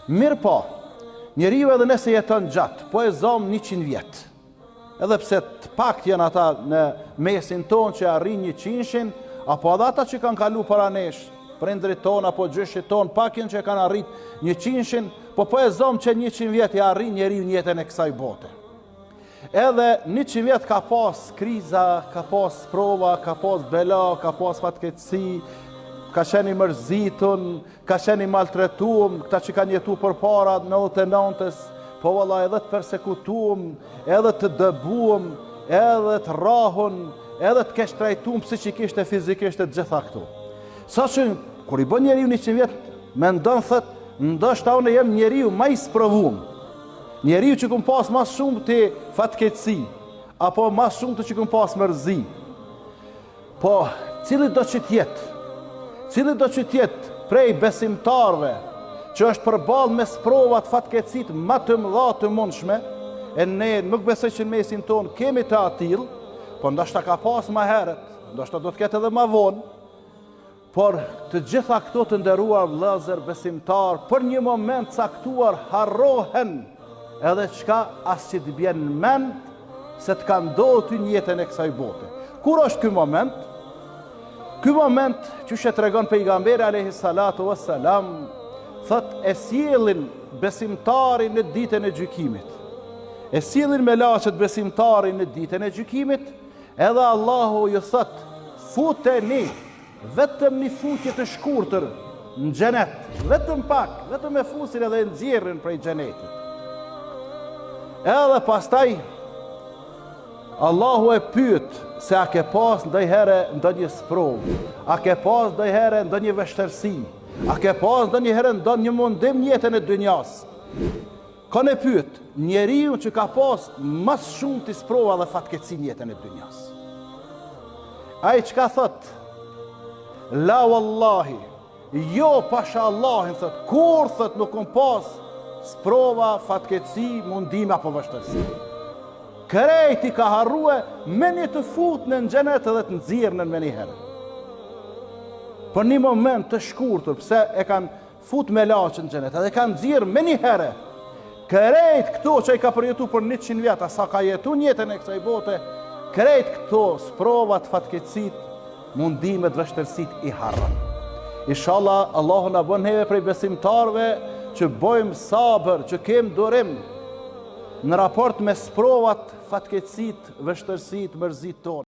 Mirë po, njeriu edhe nëse jeton gjatë, po e zom 100 vjetë. Edhe pse të pak janë ata në mesin tonë që arrin 100-shin, apo edhe ata që kanë kalu para nesh, prindrit tonë apo gjyshit tonë, pak janë që kanë arrit 100-shin, po e zom që 100 vjetë i arrin njeriu në jetën e kësaj bote. Edhe 100 vjetë ka pas kriza, ka pas prova, ka pas bela, ka pas fatkeqësi, ka qeni mërzitun, ka qeni maltretuam, këta që kanë jetu për para 99-ës, po valla edhe të persekutuam, edhe të dëbuam, edhe të rahun, edhe të kesh trajtuam psikikisht e fizikisht e gjitha këtu. Sa që, kur i bën njeriu 100 vjetë, me ndonë thët, ndoshta unë jem njeriu ma i sprovum. Njeriu që këm pas mas shumë të fatkeqësi, apo mas shumë të që këm pas mërzi. Po, cili do që tjetë prej besimtarve, që është përballë me sprovat fatkeqësit më të mëdha të mundshme, e ne nuk besoj që në mesin tonë kemi të atill, po ndoshta ka pas më herët, ndoshta do të ketë edhe më vonë, por të gjitha këto të nderuar vëllezër besimtar, për një moment caktuar harrohen edhe çka as që të bjen në mend se të ka ndodhur në jetën e kësaj bote. Kur është ky moment? Ky moment që tregon pejgamberi alayhi salatu wassalam, thot e sjellin besimtarin në ditën e gjykimit. E sjellin me laçet besimtarin në ditën e gjykimit, edhe Allahu ju thot, futeni, vetëm një futje të shkurtër në xhenet, vetëm pak, vetëm e fusin edhe e nxjerrin prej xhenetit. Edhe pastaj Allahu e pyet se a ke pas ndonjëherë ndonjë sprovë, a ke pas ndonjëherë ndonjë vështirësi, a ke pas ndonjëherë ndonjë mundim në jetën e dunjas. Kanë e pyet njeriu që ka pas mas shumë të sprova dhe fatkeqësi në jetën e dunjas. Ai çka thot? La wallahi, jo pasha Allahin, thot, kur thot nuk kom pas sprova, fatkeqësi, mundime apo vështirësi. Krejti ka harrue me një të fut në xhenet edhe të nxirrën me një herë. Për një moment të shkurtër, pse e kanë fut me laçën në xhenet, edhe kanë nxirrë me një herë. Krejt këto që i ka përjetu për 100 vjetë, sa ka jetu jetën e kësaj bote, krejt këto sprovat, fatkeqësit, mundimet, vështirësit i harrën. Inshallah, Allahu na bën neve prej besimtarve që bojmë sabër, që kem durim në raport me sprovat, fatkeqësit, vështirësit, mërzit tonë.